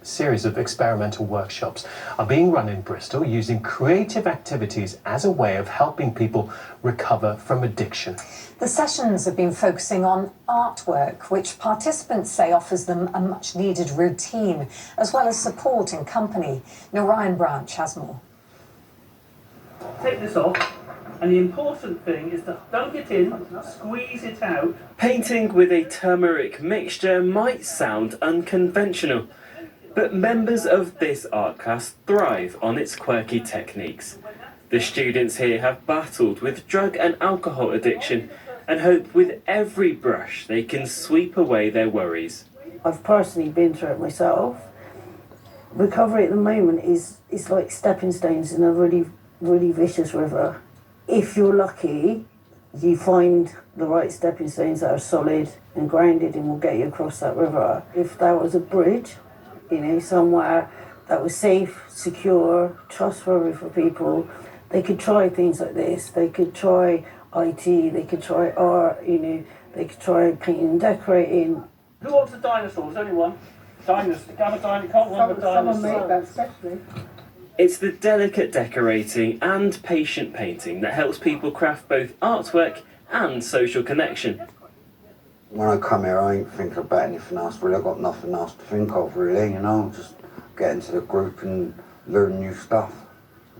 Series of experimental workshops are being run in Bristol using creative activities as a way of helping people recover from addiction. The sessions have been focusing on artwork, which participants say offers them a much needed routine, as well as support and company. Ryan Branch has more. Take this off, and the important thing is to dunk it in, squeeze it out. Painting with a turmeric mixture might sound unconventional, but members of this art class thrive on its quirky techniques. The students here have battled with drug and alcohol addiction and hope with every brush they can sweep away their worries. I've personally been through it myself. Recovery at the moment is like stepping stones in a really vicious river. If you're lucky, you find the right stepping stones that are solid and grounded and will get you across that river. If there was a bridge, somewhere that was safe, secure, trustworthy for people, they could try things like this. They could try IT, they could try art, they could try painting and decorating. Who wants a dinosaur? There's only one. Dinosaur. Have a dinosaur. Can't want a dinosaur. Someone made that especially. It's the delicate decorating and patient painting that helps people craft both artwork and social connection. When I come here, I ain't thinking about anything else really. I've got nothing else to think of really, just get into the group and learn new stuff,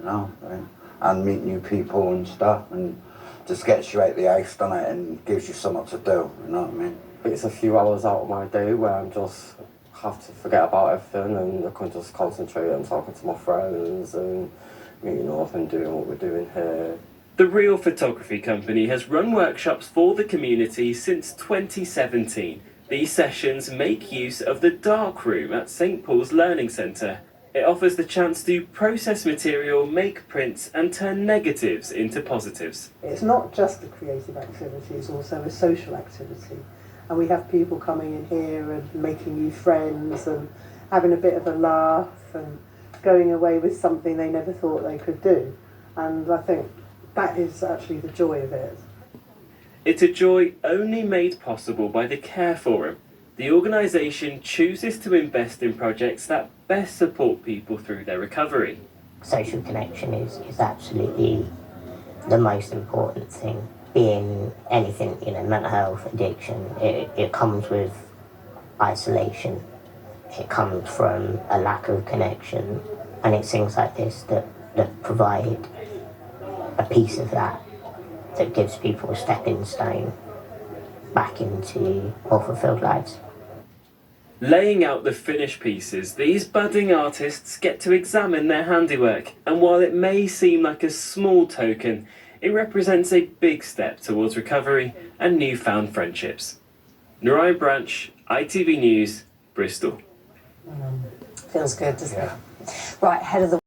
and meet new people and stuff, and just gets you out the house, doesn't it, and gives you something to do, you know what I mean? It's a few hours out of my day where I just have to forget about everything and I can just concentrate on talking to my friends and meeting up and doing what we're doing here. The Real Photography Company has run workshops for the community since 2017. These sessions make use of the dark room at St Paul's Learning Centre. It offers the chance to process material, make prints and turn negatives into positives. It's not just a creative activity, it's also a social activity. And we have people coming in here and making new friends and having a bit of a laugh and going away with something they never thought they could do. And I think that is actually the joy of it. It's a joy only made possible by the Care Forum. The organisation chooses to invest in projects that best support people through their recovery. Social connection is absolutely the most important thing. Being anything, mental health, addiction, it comes with isolation. It comes from a lack of connection. And it's things like this that provide a piece of that gives people a stepping stone back into more fulfilled lives. Laying out the finished pieces, these budding artists get to examine their handiwork, and while it may seem like a small token, it represents a big step towards recovery and newfound friendships. Ryan Branch, ITV News, Bristol. Feels good, doesn't it? Right, head of the